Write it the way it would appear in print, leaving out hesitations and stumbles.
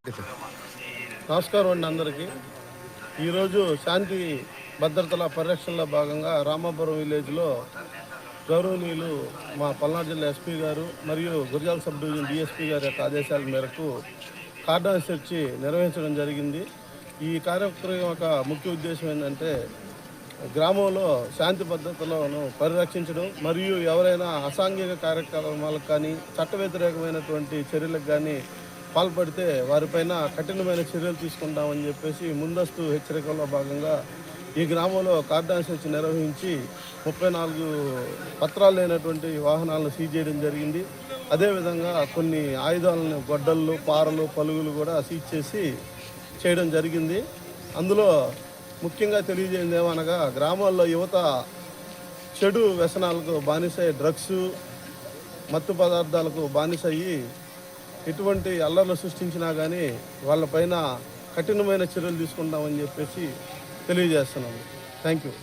నమస్కారం అండి అందరికీ. ఈరోజు శాంతి భద్రతల పరిరక్షణలో భాగంగా రామాపురం విలేజ్లో గౌరవనీయులు మా పల్నాడు జిల్లా ఎస్పీ గారు మరియు గురజాల సబ్ డివిజన్ డిఎస్పీ గారి యొక్క ఆదేశాల మేరకు కార్డన్ సెర్చ్ నిర్వహించడం జరిగింది. ఈ కార్యక్రమం యొక్క ముఖ్య ఉద్దేశం ఏంటంటే గ్రామంలో శాంతి భద్రతలను పరిరక్షించడం మరియు ఎవరైనా అసాంఘిక కార్యక్రమాలకు కానీ చట్ట వ్యతిరేకమైనటువంటి చర్యలకు కానీ పాల్పడితే వారిపైన కఠినమైన చర్యలు తీసుకుంటామని చెప్పేసి ముందస్తు హెచ్చరికల్లో భాగంగా ఈ గ్రామంలో కార్డన్ సెర్చ్ నిర్వహించి 34 పత్రాలు లేనటువంటి వాహనాలను సీజ్ చేయడం జరిగింది. అదేవిధంగా కొన్ని ఆయుధాలను గొడ్డళ్ళు, పారలు, పలుగులు కూడా సీజ్ చేయడం జరిగింది. అందులో ముఖ్యంగా తెలియజేయండి ఏమనగా గ్రామాల్లో యువత చెడు వ్యసనాలకు బానిసై డ్రగ్స్, మత్తు పదార్థాలకు బానిసయ్యి ఎటువంటి అల్లర్లు సృష్టించినా కానీ వాళ్ళపైన కఠినమైన చర్యలు తీసుకుంటామని చెప్పేసి తెలియజేస్తున్నాము. Thank you.